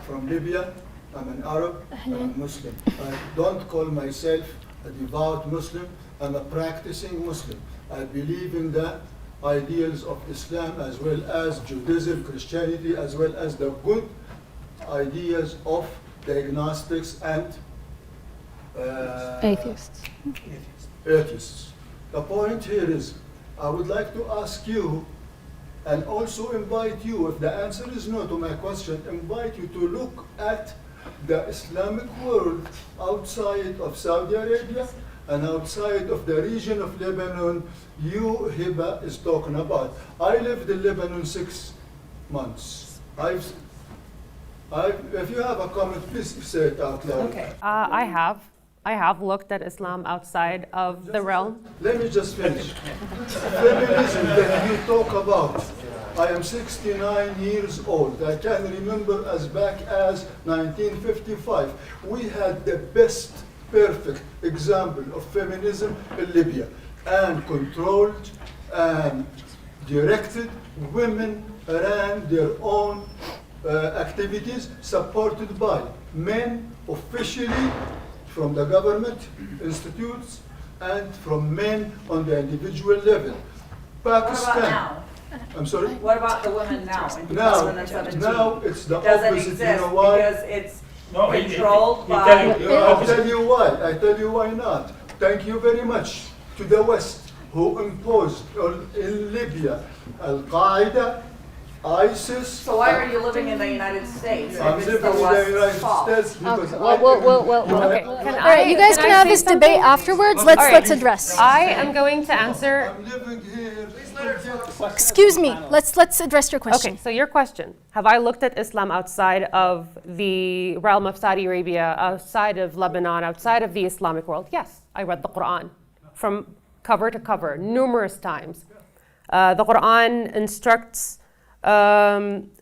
from Libya. I'm an Arab, I'm a Muslim. I don't call myself a devout Muslim. I'm a practicing Muslim. I believe in the ideals of Islam as well as Judaism, Christianity, as well as the good ideas of the agnostics and Atheists. atheists. The point here is, I would like to ask you and also invite you, if the answer is no to my question, invite you to look at the Islamic world outside of Saudi Arabia and outside of the region of Lebanon you, Hiba, is talking about. I lived in Lebanon 6 months. If you have a comment, please say it out loud. Okay. I have looked at Islam outside of the realm. Let me just finish. Feminism that you talk about. I am 69 years old. I can remember as back as 1955. We had the best, perfect example of feminism in Libya. And controlled and directed. Women ran their own activities supported by men officially from the government institutes and from men on the individual level. Pakistan. What about now? I'm sorry? What about the women now in Now 2017? it's the Does it opposite. exist You know why? because it's No, controlled by... I'll tell you why. I tell you why not. Thank you very much to the West who imposed in Libya Al-Qaeda, ISIS. So why are you living in the United States? I'm if it's living the in the West's United fault? States because Okay, All right, you guys can have this debate afterwards. Let's address. I am going to answer. I'm living here. Excuse me. Let's address your question. Okay, so your question: have I looked at Islam outside of the realm of Saudi Arabia, outside of Lebanon, outside of the Islamic world? Yes, I read the Quran from cover to cover numerous times. The Quran instructs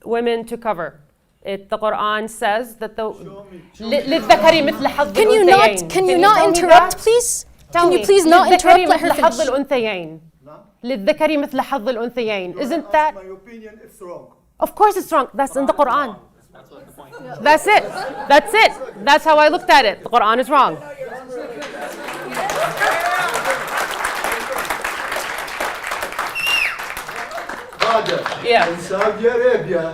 women to cover. The Quran says that للذكر مثل حظ الأنثيين. Can you not interrupt, please? Can you please not interrupt? Let her للذكر مثل حظ finish. الأنثيين. للذكر مثل حظ الأنثيين. Isn't that? My opinion is wrong. Of course it's wrong. That's in the Quran. That's it. That's it. That's how I looked at it. The Quran is wrong. Yeah. In Saudi Arabia,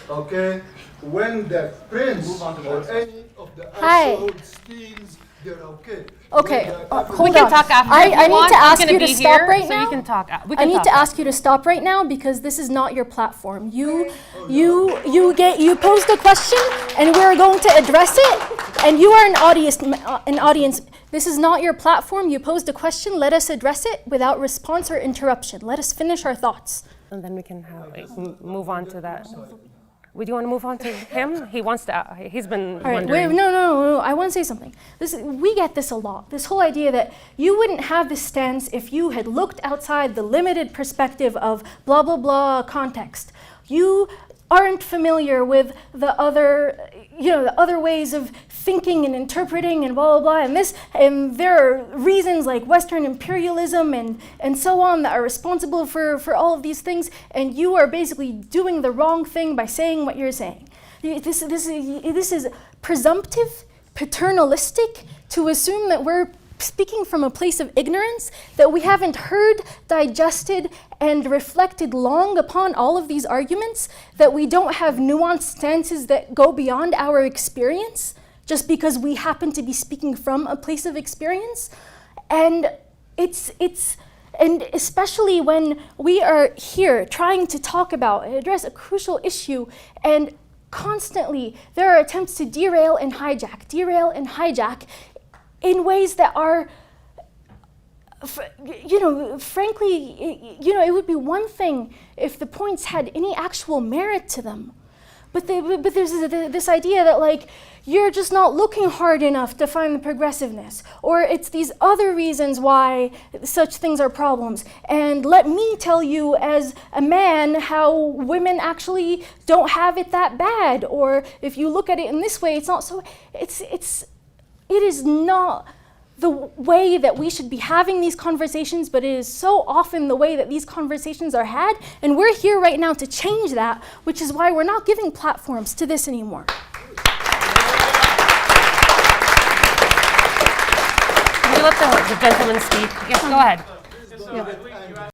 okay, when the prince or any of the household steals, they're okay. Okay, We hold can on. talk after. I if you need want. to I'm ask gonna you to be stop here, right so now. you can talk. We I can need talk to after. ask you to stop right now because this is not your platform. You posed a question and we're going to address it. And you are an audience. This is not your platform. You posed a question. Let us address it without response or interruption. Let us finish our thoughts. And then we can move on to that. Would you want to move on to him? He wants to. He's been All right, wondering. wait, no. I want to say something. We get this a lot. This whole idea that you wouldn't have this stance if you had looked outside the limited perspective of blah, blah, blah context. You aren't familiar with the other ways of thinking and interpreting and blah, blah, blah. And there are reasons like Western imperialism and so on that are responsible for all of these things. And you are basically doing the wrong thing by saying what you're saying. This is presumptive, paternalistic to assume that we're speaking from a place of ignorance, that we haven't heard, digested, and reflected long upon all of these arguments, that we don't have nuanced stances that go beyond our experience, just because we happen to be speaking from a place of experience. And and especially when we are here trying to talk about and address a crucial issue, and constantly there are attempts to derail and hijack in ways that are, frankly, it would be one thing if the points had any actual merit to them. But there's this idea that, like, you're just not looking hard enough to find the progressiveness, or it's these other reasons why such things are problems. And let me tell you as a man how women actually don't have it that bad, or if you look at it in this way, it's not so, it is not the way that we should be having these conversations, but it is so often the way that these conversations are had. And we're here right now to change that, which is why we're not giving platforms to this anymore. let the gentleman speak? Yes, go ahead. Don't get angry.